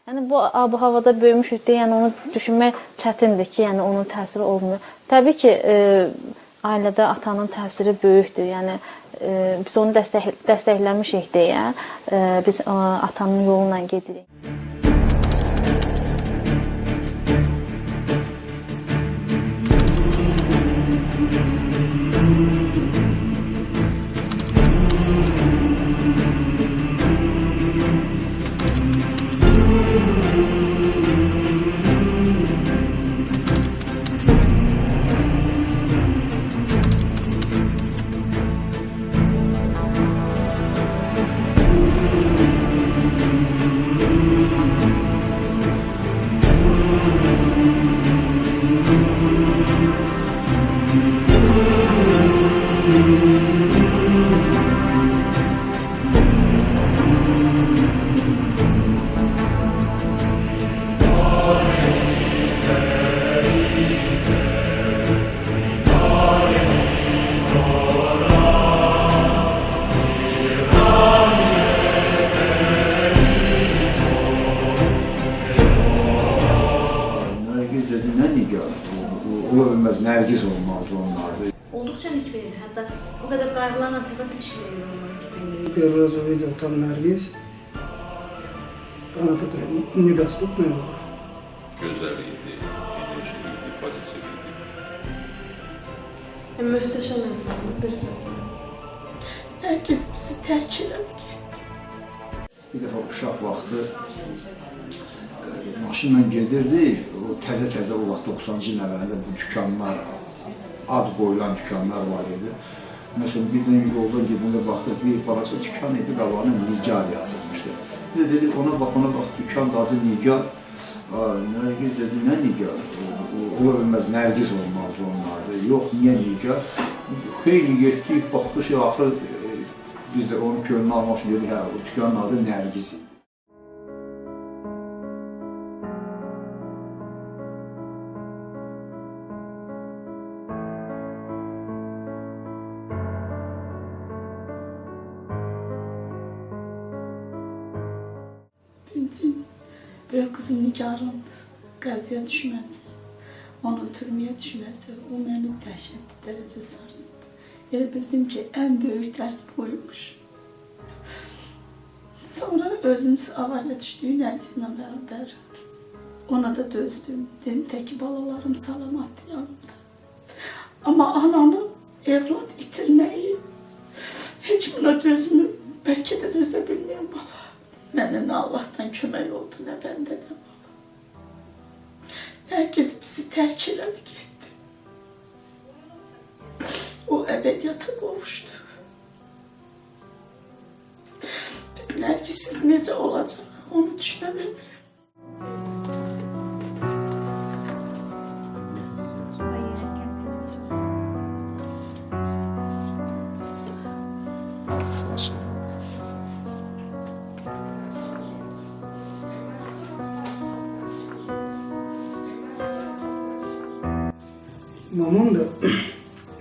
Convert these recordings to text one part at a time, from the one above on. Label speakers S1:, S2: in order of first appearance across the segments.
S1: Yəni bu ab-havada böyümüşük deyə, yəni onu düşünmək çətindir ki, yəni onun təsiri olmuyor. Təbii ki, ailədə atanın təsiri böyükdür. Yəni biz onu dəstəkləmişik deyə biz atanın yoluna gedirik.
S2: Olmaz, Nərgiz olmazdı onlarda.
S3: Olduqca nik verir, hətta o qədər qayğılarla təzə təşkil edir onları nik verir.
S4: Первый раз увидел там Нərgiz. Она такая недоступная была.
S5: Gözəliydi, enerjiliydi, pozitiviydi.
S6: Möhtəşəm insanlar, bir sözlə. Herkes bizi tərk elədi, getdi.
S2: Bir dəfə uşaq vaxtı maşınla gedirdik, o təzə-təzə o vaxt 90-cı ilin əvvəlində bu dükanlar, ad qoyulan dükanlar var idi. Məsələn, bir dənə yolda gedəndə baxdıq, bir balaca dükan idi, qabağına Nigar yazılmışdı. Bir də dedik, ona bax, dükan adı Nigar. Nərgiz dedi, nə Nigar? Ola bilməz, Nərgiz olmazdı onlarda. Yox, niyə Nigar? Xeyli getdik, baxdıq, axır biz də onun könlünü almaq üçün dedik, hə, o dükanın adı Nərgiz idi.
S6: Böyük kızım Nigar'ın qaziyə düşməsi, onun türməyə düşməsi, o məni dəhşətli dərəcə sarsıdı. Elə bildim ki, ən böyük dərd buymuş. Sonra özüm avariya düşdüyü Nərgizlə bərabər ona da dözdüm. Dedim, təki balalarım salamatdır yanımda. Amma ananın evlad itirməyi heç buna dözmür. Bəlkə də dözə bilməyəm bala. Mənə nə Allah'tan kömək oldu, nə bəndədən bala. Herkes bizi tərk elədi, getdi. O əbədiyyata qovuşdu. Biz Nərgizsiz necə olacaq, onu düşünə bilmirəm.
S4: Mamam da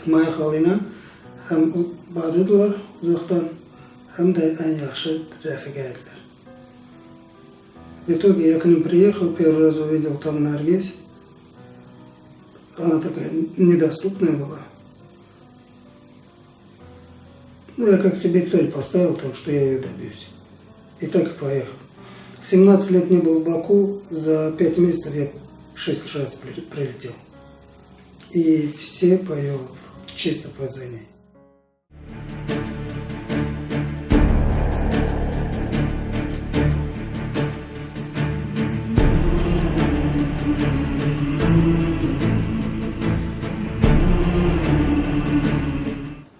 S4: Maya xalıyla həm bacıdırlar uzaqdan, həm də ən yaxşı rəfiqəydiler. В итоге я к ним приехал, первый раз увидел там Нərgiz. Она такая недоступная была. Ну, я как себе цель поставил, там, что я ее добьюсь. И так и поехал. 17 лет не был в Баку, за 5 месяцев я 6 раз прилетел. И все по ее чисто по ней.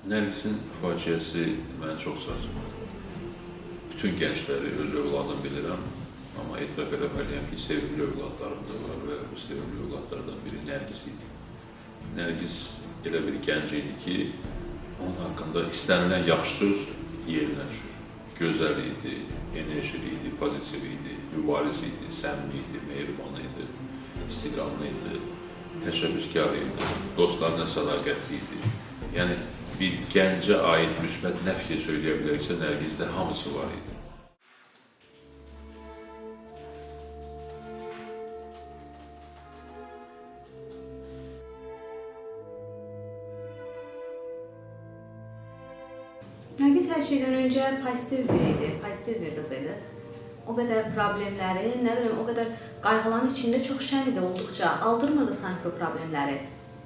S5: Nərgizin faciəsi məni çox sarsıtdı. Bütün gəncləri öz övladım bilirəm, amma etiraf eləməliyəm ki, sevimli övladlarım da var və bu sevimli övladlardan biri Nərgiz idi. Nərgiz elə bir gənc idi ki, onun haqqında istənilən yaxşı söz yerinə düşür. Gözəl idi, enerjili idi, pozitiv idi, mübariz idi, səmimi idi, mehriban idi, istiqamlı idi, təşəbbüskar idi, dostlarına sədaqətli idi. Yəni, bir gəncə aid müsbət nə fikir söyləyə biləriksə, Nərgizdə hamısı var idi.
S3: Ümid hər şeydən öncə pozitiv biri idi, pozitiv bir qız idi. O qədər problemləri, nə bilim, o qədər qayğıların içində çox şən idi olduqca. Aldırmırdı sanki o problemləri.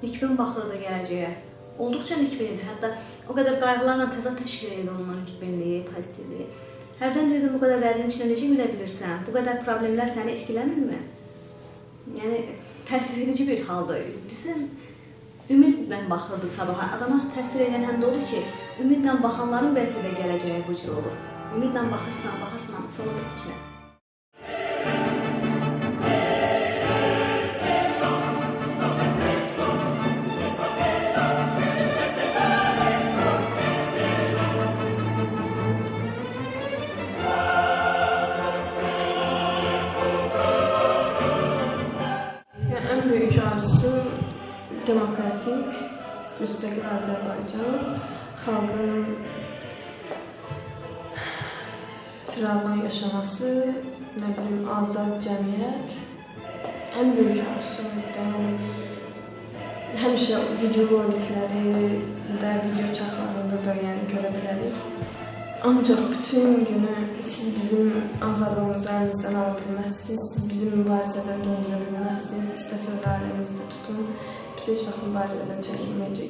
S3: Nikbin baxırdı gələcəyə. Olduqca nikbin idi. Hətta o qədər qayğılarla təzad təşkil edirdi onun nikbinliyi, pozitivliyi. Hərdən deyirdim, bu qədər dərdin içində necə bilə bilirsən? Bu qədər problemlər səni etkiləmirmi? Yəni, təsvir edici bir haldır. Bilirsən, ümidlə baxırdı sabaha. Adama təsir edən həm də odur ki, ümidlə baxanların bəlkə də gələcəyə bu cür olur. Ümidlə baxırsan, amma sonunda heç nə.
S7: En büyük arzusu demokratik, müstakil Azerbaycan, xalqın firavan yaşaması, nə bilim, azad cəmiyyət. En büyük arzusu yani həmişə video rolikləri və video çaxlarında da yəni görə bilərik. Ancaq bütün günü siz bizim azadlığımızı əlimizdən ala bilməzsiniz, siz bizim mübarizədən döndürə bilməzsiniz, istəsəz ailəmizdə tutun, biz heç vaxt mübarizədən çəkinməyəcək.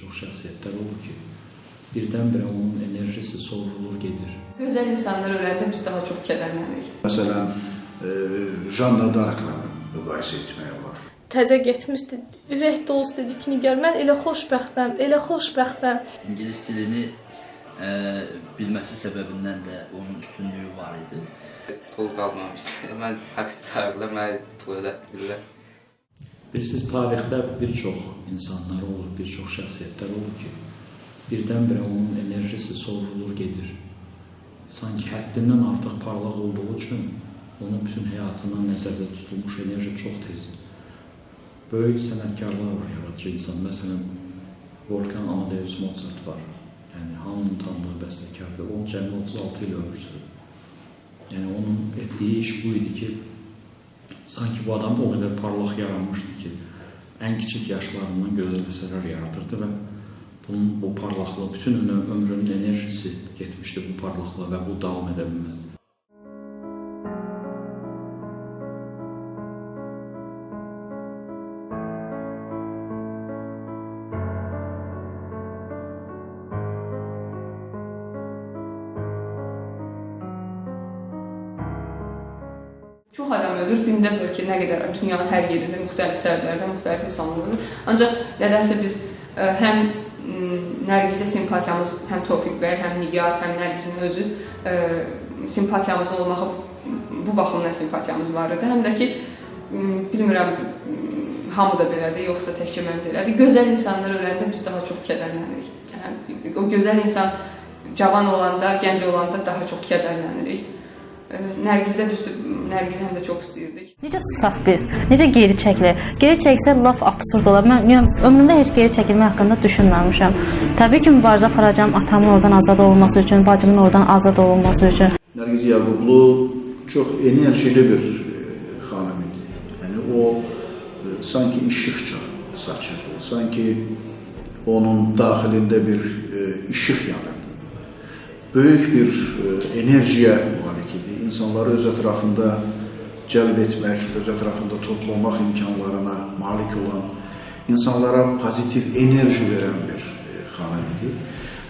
S8: Çox şəxsiyyətlər olur ki, birdən-birə onun enerjisi sovrulur, gedir.
S9: Gözəl insanlar öləndə biz daha çox kədərlənirik.
S2: Məsələn, Janna Dark'la müqayisə etmək olar.
S10: Təzə getmişdi, ürək dolusu dedi ki, Nigar, mən elə xoşbəxtəm, elə xoşbəxtəm.
S11: İngilis dilini bilməsi səbəbindən də onun üstünlüyü var idi.
S12: Pul qalmamışdı. Mən taksi çağırdılar, mənə pul ödətdirlər.
S8: Bilirsiniz, tarixdə bir çox insanlar olur, bir çox şəxsiyyətlər olur ki, birdən-birə onun enerjisi sovrulur, gedir. Sanki həddindən artıq parlaq olduğu üçün onun bütün həyatından nəzərdə tutulmuş enerji çox tezdir. Böyük sənətkarlar var, yaradıcı insan. Məsələn, Wolfgang Amadeus Mozart var. Yəni, hamının tanıdığı bəstəkardır. Onun cəmi 36 il ömür sürür. Yəni, onun etdiyi iş bu idi ki, sanki bu adam o qədər parlaq yaranmışdı ki, ən kiçik yaşlarından gözəl əsərlər yaradırdı və bunun bu parlaqlığı, bütün ömrünün enerjisi getmişdi bu parlaqlığa və bu davam edə bilməzdi.
S9: Çox adam ölür, gündə bəlkə nə qədər dünyanın hər yerində müxtəlif səbəblərdən müxtəlif insanlar ölür. Ancaq nədənsə biz həm Nərgizə simpatiyamız, həm Tofiq bəy, həm Nigar, həm Nərgizin özü simpatiyamız olmağı, bu baxımdan simpatiyamız var idi. Həm də ki, bilmirəm, hamı da belədir, yoxsa təkcə mən belədir. Gözəl insanlar öləndə biz daha çox kədərlənirik. O gözəl insan cavan olanda, gənc olanda daha çox kədərlənirik. Nərgizdə düzdür, Nərgizi həm də çox istəyirdik.
S1: Necə susaq biz? Necə geri çəkilir? Geri çəksə laf absurd olar. Mən ömrümdə heç geri çəkilmə haqqında düşünməmişəm. Təbii ki, mübarizə aparacağam atamın oradan azad olunması üçün, bacımın oradan azad olunması üçün.
S2: Nərgiz Yaqublu çox enerjili bir xanım idi. Yəni, o sanki işıq saçırdı. Sanki onun daxilində bir işıq yanırdı. Böyük bir enerjiyə malik idi. İnsanları öz ətrafında cəlb etmək, öz ətrafında toplamaq imkanlarına malik olan, insanlara pozitiv enerji verən bir xanım idi.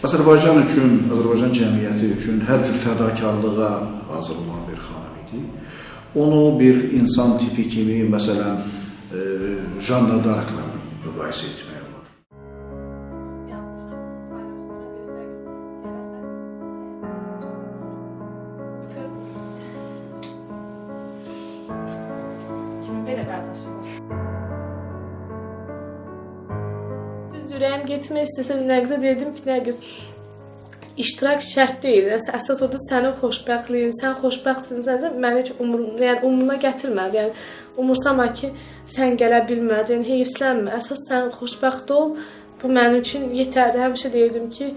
S2: Azərbaycan üçün, Azərbaycan cəmiyyəti üçün hər cür fədakarlığa hazır olan bir xanım idi. Onu bir insan tipi kimi, məsələn, Janna Dark'la müqayisə etmək olar.
S10: Düz ürəyim getmək istəsə Nərgizə deyirdim ki, Nərgiz, iştirak şərt deyil. Əsas odur sənin xoşbəxtliyin, sən xoşbəxtsinsə məni heç umuruna gətirmədi. Yəni umursama ki, sən gələ bilmədin, heyfslənmə. Əsas sən xoşbəxt ol. Bu mənim üçün yetərli. Həmişə deyirdim ki,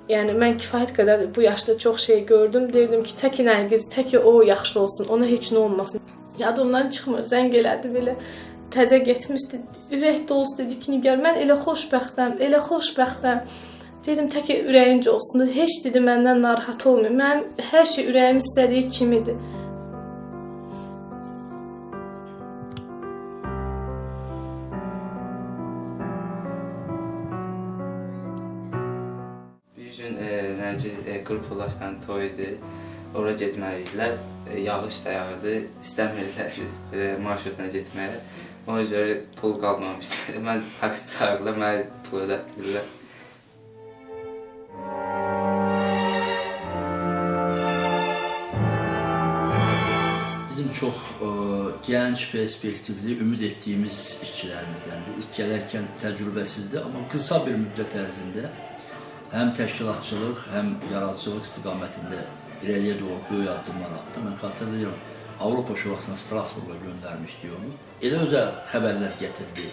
S10: yəni mən kifayət qədər bu yaşda çox şey gördüm. Deyirdim ki, tək Nərgiz, tək o yaxşı olsun, ona heç nə olmasın. Yadımdan çıxmır, zəng elədi belə. Təzə getmişdi, ürək dolusu dedi ki, Nigar, mən elə xoşbəxtəm, elə xoşbəxtəm. Dedim, tək ürəyincə olsun. Heç dedi, məndən narahat olmuyor. Mənim hər şey ürəyim istədiyi kimidir.
S12: Bir gün Nərgiz qrupulaşdan toy idi. Ora getməliydiler. Yağış da yağırdı. İstəmirdilər biz marşrutla getməyə. Ona görə pul qalmamışdı. Mən taksi çağırdılar, mənə pul ödətdirlər.
S11: Bizim çox gənc, perspektivli, ümid etdiyimiz işçilərimizdəndir. İlk gələrkən təcrübəsizdir, amma qısa bir müddət ərzində həm təşkilatçılıq, həm yaradıcılıq istiqamətində irəliyə doğru böyük addımlar attı. Mən xatırlayıram, Avropa Şurasına Strasburqa göndərmişdi onu. Elə özəl xəbərlər gətirdi,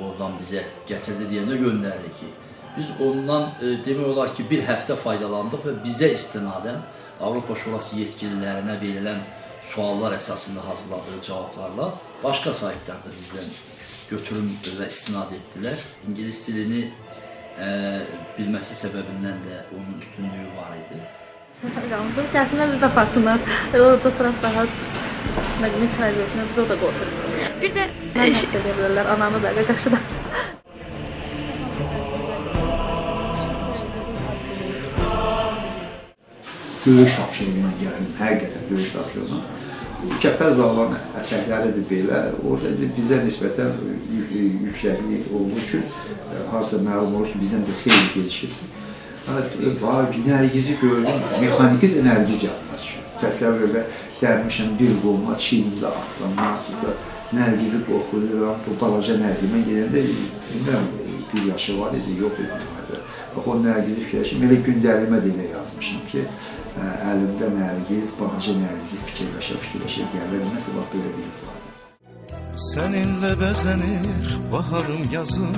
S11: oradan bizə gətirdi deyəndə göndərdi ki, biz ondan demək olar ki, bir həftə faydalandıq və bizə istinadən Avropa Şurası yetkililərinə verilən suallar əsasında hazırladığı cavablarla başqa saytlarda bizdən götürüm və istinad etdilər. İngilis dilini bilməsi səbəbindən də onun üstünlüyü var idi.
S1: Gəlsinlər biz də aparsınlar. Orada oturaq daha nə çay versinlər, biz orada qoyuruq. Bir də nə edə bilərlər, ananı da, qaqaşı da.
S2: Döyüş tapşırığından gəlin, həqiqətən döyüş tapşırığından. Kəpəz dağların ətəkləridir belə, orada bizə nisbətən yüksəklik olduğu üçün harca məlum olur ki, bizdən də xeyli gelişirdir. Nərgizi gördüm, mexaniki də Nərgiz yapmaz. Təsəvvür elə dərmişəm bir qolma, çiynimdə atlamaq, Nərgizi qorxuluram, bu balaca Nərgimə gələndə bir yaşı var idi, yox idi. O Nərgizi fikirləşim, elə gündəlimə də elə yazmışım ki, əlimdə Nərgiz, balaca Nərgizi fikirləşə gəlir, məsələ belə deyib var.
S13: Seninle bezenir baharım yazım,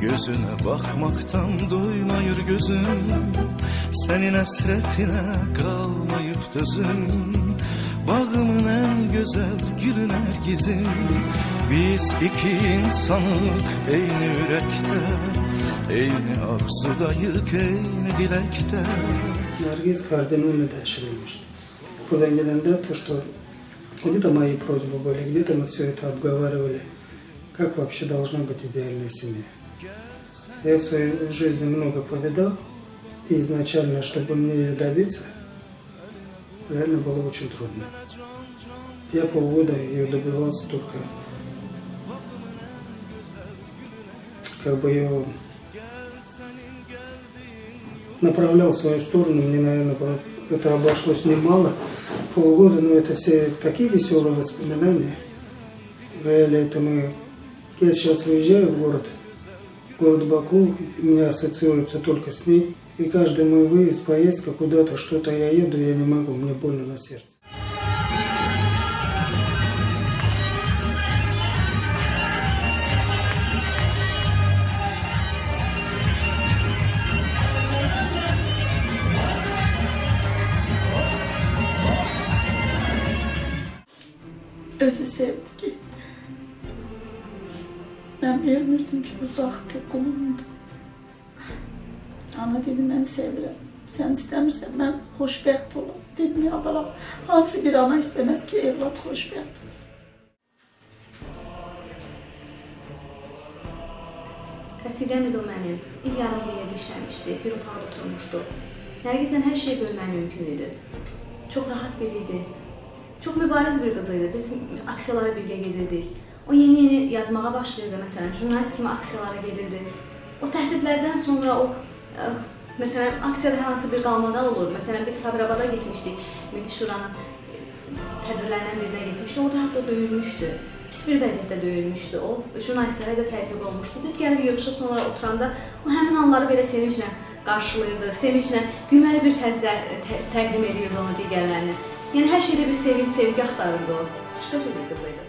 S13: gözüne bakmaktan doymayır gözüm. Senin hasretine kalmayıp dözüm, bağımın en güzel gülü Nərgizim. Biz iki insanık eyni yürekte, eyni arzudayık, eyni dilekte.
S4: Nərgiz kardinально дальше. Куда недавно то, что где-то мои просьбы были, где-то мы все это обговаривали, как вообще должна быть идеальная семья. Я в своей жизни много повидал, и изначально, чтобы мне ее добиться, реально было очень трудно. Я полгода ее добивался только, как бы ее направлял в свою сторону, мне, наверное, это обошлось немало. Полгода, но это все такие веселые воспоминания. Реально это мы... Я сейчас выезжаю в город Баку, у меня ассоциируется только с ней. И каждый мой выезд, поездка куда-то, что-то я еду, я не могу, мне больно на сердце.
S6: Özü sevdi gitti. Ben bilmirdim ki uzaktı, qulumdu. Ana dedi, mən sevirəm. Sən istəmirsən, mən xoşbəxt olam. Dedim, ya balam, hansı bir ana istəməz ki, evlat xoşbəxt olsun.
S3: Rəfiqəm idi o mənim. İl yarım yerdə işləmişdi, bir otaqda oturmuşdu. Nərgizlə hər şey bölmək mümkün idi. Çox rahat biri idi. Çox mübariz bir qız idi. Biz aksiyalara birgə gedirdik. O yeni yazmağa başlayırdı, məsələn, jurnalist kimi aksiyalara gedirdi. O təhdidlərdən sonra o, məsələn, aksiyada hər hansı bir qalmaqal olurdu. Məsələn, biz Sabirabada getmişdik, Milli Şuranın tədbirlərindən birinə getmişdik. Orada hətta döyülmüşdü. Pis bir vəziyyətdə döyülmüşdü o. Jurnalistlərə də təzyiq olmuşdu. Biz gəlib yığışıb sonra oturanda o həmin anları belə sevinclə qarşılayırdı, sevinclə gülməli bir tərzdə təqdim edirdi onu digərlərinə. Yəni hər şeydə bir sevinç, sevgi axtarırdı o. Başqa bir qız idi.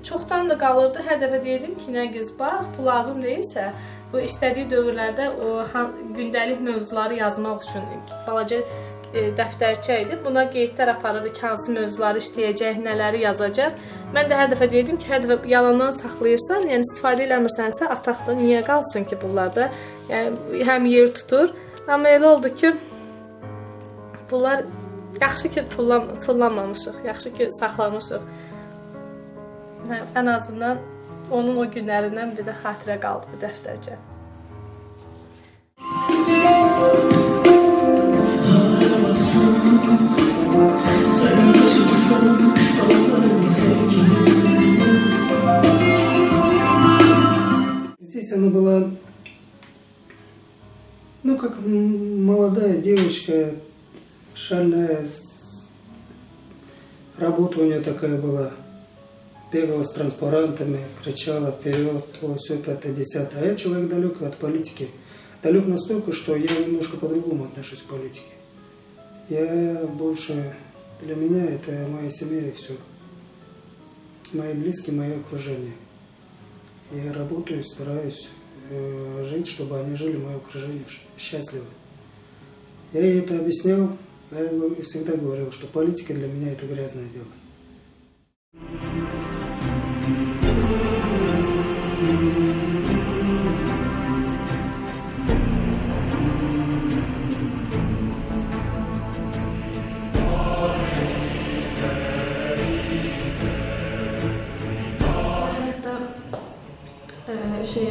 S10: Çoxdan da qalırdı. Hər dəfə deyirdim ki, nə qız, bax, bu lazım deyilsə, bu istədiyi dövrlərdə o gündəlik mövzuları yazmaq üçün balaca dəftərçə idi. Buna qeydlər aparırdı ki, hansı mövzuları işləyəcək, nələri yazacaq. Mən də hər dəfə deyirdim ki, hər dəfə yalandan saxlayırsan, yəni istifadə eləmirsənsə, ataqda niyə qalsın ki, bunlarda? Yəni həm yer tutur, amma elə oldu ki, bunlar yaxşı ki tullanmamışıq, yaxşı ki saxlamışıq. Ən azından onun o günlərindən bizə xatirə qaldı bu dəftərcə.
S4: Здесь она была, ну, как молодая девочка, шальная, работа у нее такая была. Бегала с транспарантами, кричала вперед, все 5-10. А я человек далекий от политики. Далек настолько, что я немножко по-другому отношусь к политике. Я больше, для меня это моя семья и все. Мои близкие, мое окружение. Я работаю, стараюсь жить, чтобы они жили в моем окружении счастливо. Я ей это объяснял, я всегда говорил, что политика для меня это грязное дело.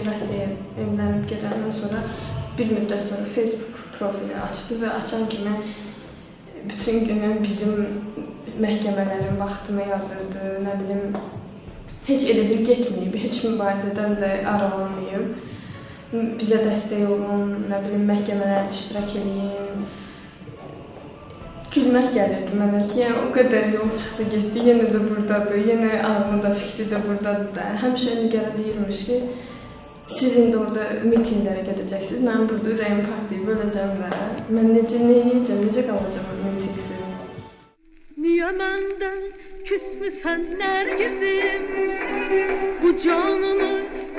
S7: Rəsiyə evlənib gedəndən sonra bir müddət sonra Facebook profili açdı və açan kimi bütün günü bizim məhkəmələrin vaxtını yazırdı, nə bilim, heç elə bil getməyib, heç mübarizədən də aralanmayıb. Bizə dəstək olun, nə bilim, məhkəmələrdə iştirak edin. Gülmək gəlirdi mənə ki, yəni o qədər yol çıxdı, getdi, yenə də buradadır, yenə ağlı da, fikri də buradadır da. Həmişə gəlib deyirmiş ki, siz indi orada mitinglərə gedəcəksiniz, mən burada ürəyim partlayıb öləcəm və mən necə qalacam mitingsiz?
S14: Niyə məndən küsmüsən nərgizim, bu canımı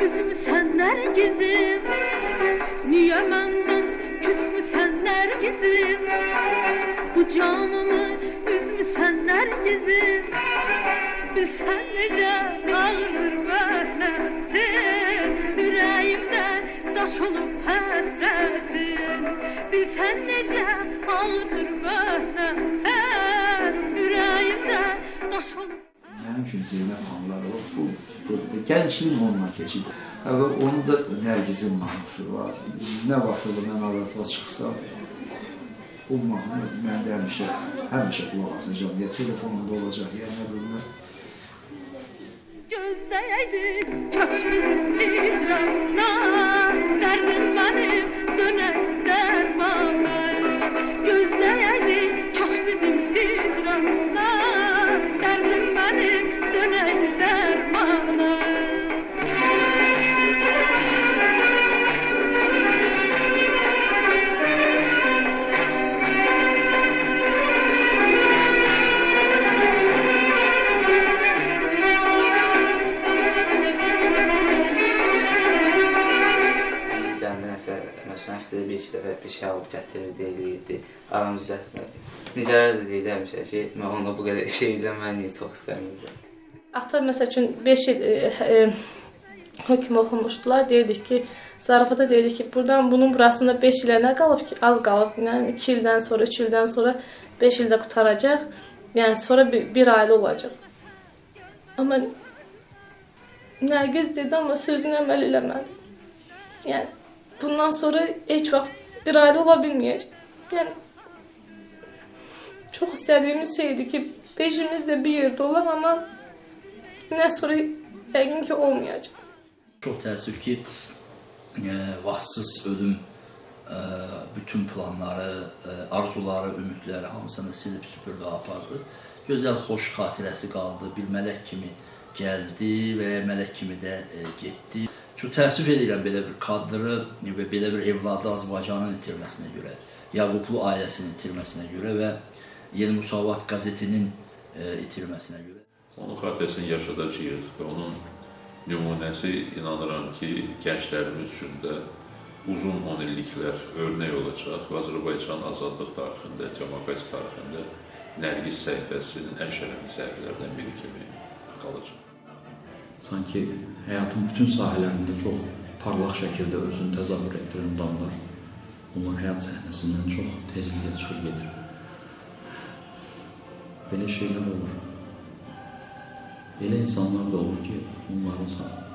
S14: üzmüsən nərgizim? Niyə məndən küsmüsən nərgizim, bu canımı üzmüsən nərgizim? Bilsən necə ağır vəhnətdir, ürəyimdən daş olub həsrətin. Bilsən necə ağır vəhnətdir, ürəyimdən daş olub.
S2: Mənim üçün Zeynəb xanımlar o, bu gəncliyin onunla keçib. Onun da Nərgizin mahnısı var. Nə vaxtsa da mən adətlə çıxsam, bu mahnı məndə həmişə qulaq asacaq, ya telefonumda olacaq, ya nə bilmə.
S14: Gözdəyəydi çaşmızın icranına, dərdim mənim dönək dərmana. Gözdəyəydi çaşmızın icranına, dərdim mənim dönək dərmana.
S12: Həftədə bir-iki dəfə bir şey alıb gətirirdi, eləyirdi, aramı düzəltmədi. Nicələr də deyildi həmişə ki, mən onunla bu qədər şey eləməyi çox istəmirdim.
S10: Ata məsəl üçün 5 il hökm oxumuşdular, deyirdik ki, zarafata deyirdik ki, bunun burasında 5 ilə nə qalıb ki, az qalıb, yəni 2 ildən sonra, 3 ildən sonra 5 ildə qutaracaq, yəni sonra bir ailə olacaq. Amma Nərgiz dedi, amma sözünə əməl eləmədi. Yəni, bundan sonra heç vaxt bir ailə ola bilməyəcək. Yəni, çox istədiyimiz şeydir ki, 5'imiz də bir yerdə olar, amma nə sonra yəqin ki, olmayacaq.
S11: Çox təəssüf ki, vaxtsız ölüm bütün planları, arzuları, ümidləri hamısını silib süpürdü, apardı. Gözəl, xoş xatirəsi qaldı, bir mələk kimi gəldi və mələk kimi də getdi. Çox təəssüf edirəm belə bir kadrı və belə bir evladı Azərbaycanın itirməsinə görə, Yaqublu ailəsinin itirməsinə görə və Yeni Müsavat qəzetinin itirməsinə görə.
S5: Onun xatirəsini yaşadacağıq və onun nümunəsi inanıram ki, gənclərimiz üçün də uzun 10 illiklər örnək olacaq və Azərbaycan azadlıq tarixində, demokrasi tarixində Nərgiz səhifəsinin ən şərəfli səhifələrdən biri kimi qalacaq.
S8: Sanki həyatın bütün sahələrində çox parlaq şəkildə özünü təzahür etdirən adamlar, onlar həyat səhnəsindən çox tezliklə çıxıb gedir. Belə şeylər olur. Elə insanlar da olur ki, onların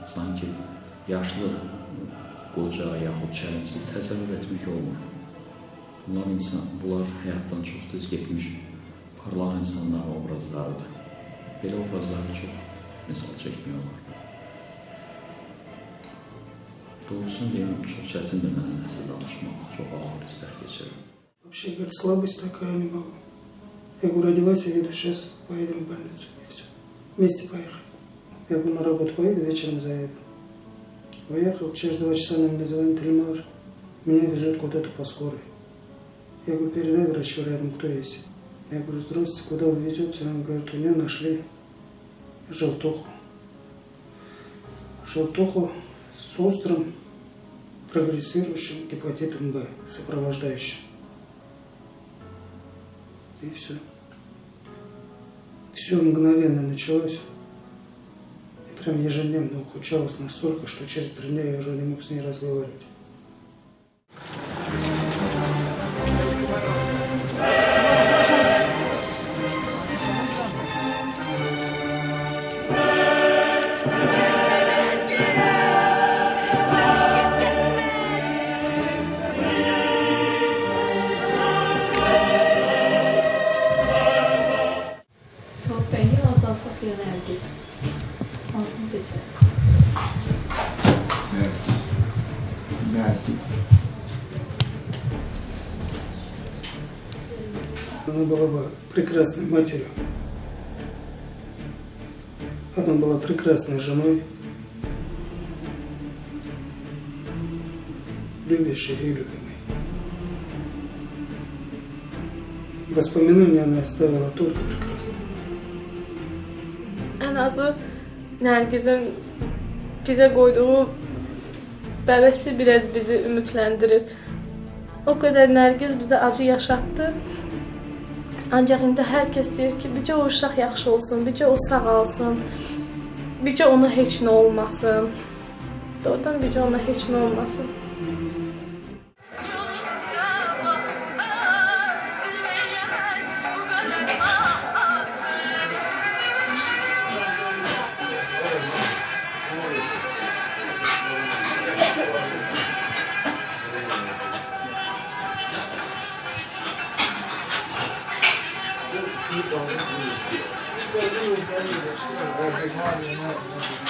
S8: sanki yaşlı, qoca, yaxud çəlimsiz təsəvvür etmək olmur. Bunlar həyatdan çox tez getmiş, parlaq insanların obrazlarıdır. Belə obrazları çox misal çəkmək olur. Doğrusunu deyim, çox çətindir mənə nəsə danışmaq, çox ağır hisslər keçirirəm.
S4: Вообще, говорит, слабость такая, не могу. Я говорю, одевайся, еду, сейчас поедем в больницу, и все. Вместе поехали. Я говорю, на работу поеду, вечером заеду. Поехал, через 2 часа нам звонит Ильмар, меня везут куда-то по скорой. Я говорю, передай врачу рядом, кто есть. Я говорю, здравствуйте, куда вы везете? Он говорит, у нее нашли желтуху. Желтуху с острым прогрессирующим гепатитом Б, сопровождающим. И все. Все мгновенно началось. И прям ежедневно ухудшалось настолько, что через 3 дня я уже не мог с ней разговаривать. Она была бы прекрасной матерью. Она была прекрасной женой, любящей и любимой. Vоспоминания она оставила только прекрасные.
S10: Ən azı Nərgizin bizə qoyduğu bəbəsi biraz bizi ümidləndirir. O qədər Nərgiz bizə acı yaşatdı. Ancaq indi hər kəs deyir ki, bircə o uşaq yaxşı olsun, bircə o sağalsın, bircə ona heç nə olmasın. Doğrudan bircə ona heç nə olmasın.
S4: Thank you.